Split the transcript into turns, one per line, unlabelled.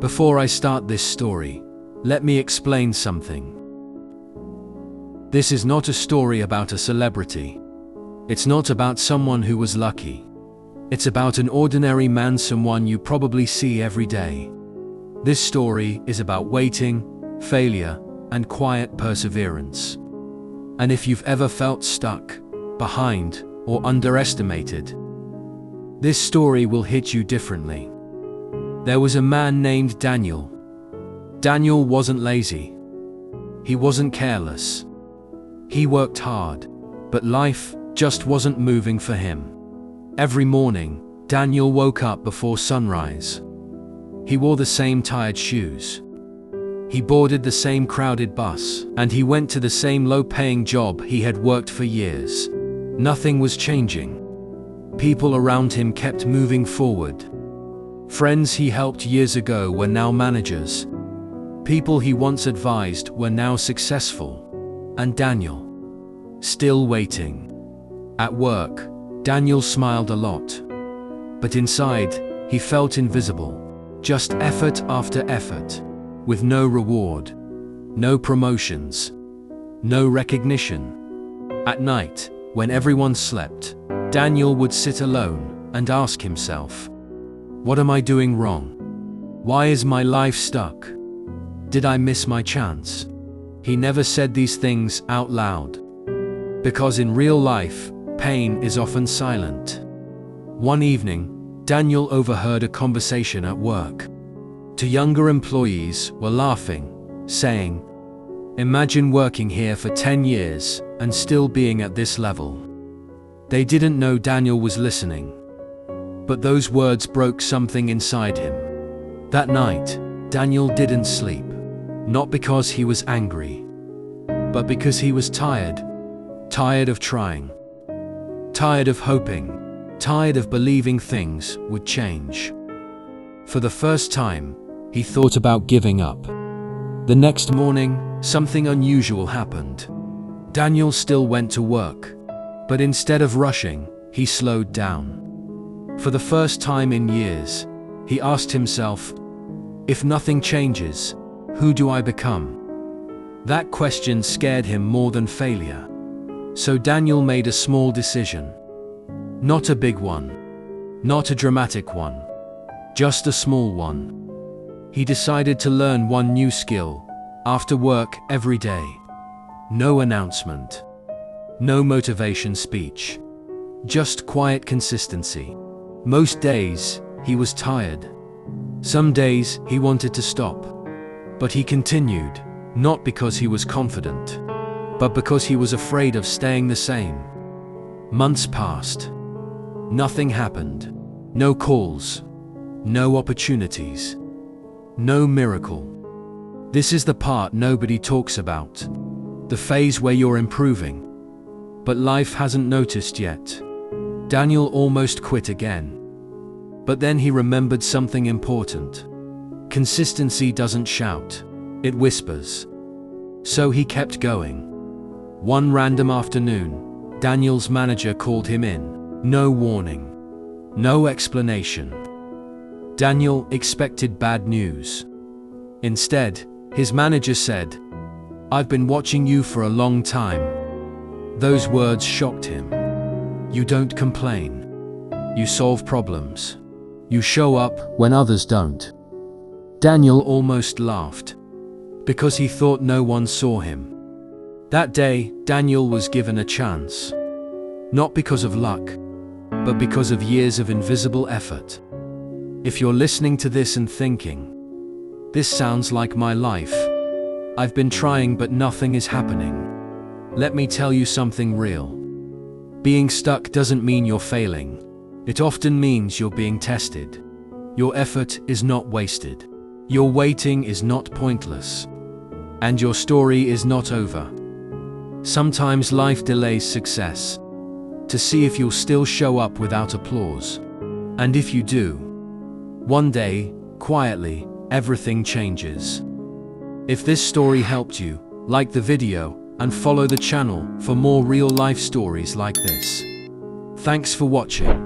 Before I start this story, let me explain something. This is not a story about a celebrity. It's not about someone who was lucky. It's about an ordinary man, someone you probably see every day. This story is about waiting, failure, and quiet perseverance. And if you've ever felt stuck, behind, or underestimated, this story will hit you differently. There was a man named Daniel. Daniel wasn't lazy. He wasn't careless. He worked hard, but life just wasn't moving for him. Every morning, Daniel woke up before sunrise. He wore the same tired shoes. He boarded the same crowded bus, and he went to the same low-paying job he had worked for years. Nothing was changing. People around him kept moving forward. Friends he helped years ago were now managers. People he once advised were now successful. And Daniel, still waiting. At work, Daniel smiled a lot. But inside, he felt invisible. Just effort after effort, with no reward, no promotions, no recognition. At night, when everyone slept, Daniel would sit alone and ask himself, "What am I doing wrong? Why is my life stuck? Did I miss my chance?" He never said these things out loud. Because in real life, pain is often silent. One evening, Daniel overheard a conversation at work. Two younger employees were laughing, saying, "Imagine working here for 10 years and still being at this level." They didn't know Daniel was listening. But those words broke something inside him. That night, Daniel didn't sleep. Not because he was angry, but because he was tired. Tired of trying. Tired of hoping. Tired of believing things would change. For the first time, he thought about giving up. The next morning, something unusual happened. Daniel still went to work, but instead of rushing, he slowed down. For the first time in years, he asked himself, "If nothing changes, who do I become?" That question scared him more than failure. So Daniel made a small decision. Not a big one. Not a dramatic one. Just a small one. He decided to learn one new skill, after work every day. No announcement. No motivation speech. Just quiet consistency. Most days, he was tired. Some days, he wanted to stop. But he continued, not because he was confident, but because he was afraid of staying the same. Months passed. Nothing happened. No calls. No opportunities. No miracle. This is the part nobody talks about. The phase where you're improving. But life hasn't noticed yet. Daniel almost quit again. But then he remembered something important. Consistency doesn't shout, it whispers. So he kept going. One random afternoon, Daniel's manager called him in. No warning. No explanation. Daniel expected bad news. Instead, his manager said, "I've been watching you for a long time." Those words shocked him. You don't complain. You solve problems. You show up when others don't. Daniel almost laughed, because he thought no one saw him. That day, Daniel was given a chance. Not because of luck, but because of years of invisible effort. If you're listening to this and thinking, "This sounds like my life. I've been trying but nothing is happening," let me tell you something real. Being stuck doesn't mean you're failing. It often means you're being tested. Your effort is not wasted. Your waiting is not pointless. And your story is not over. Sometimes life delays success, to see if you'll still show up without applause. And if you do, one day, quietly, everything changes. If this story helped you, like the video, and follow the channel for more real-life stories like this. Thanks for watching.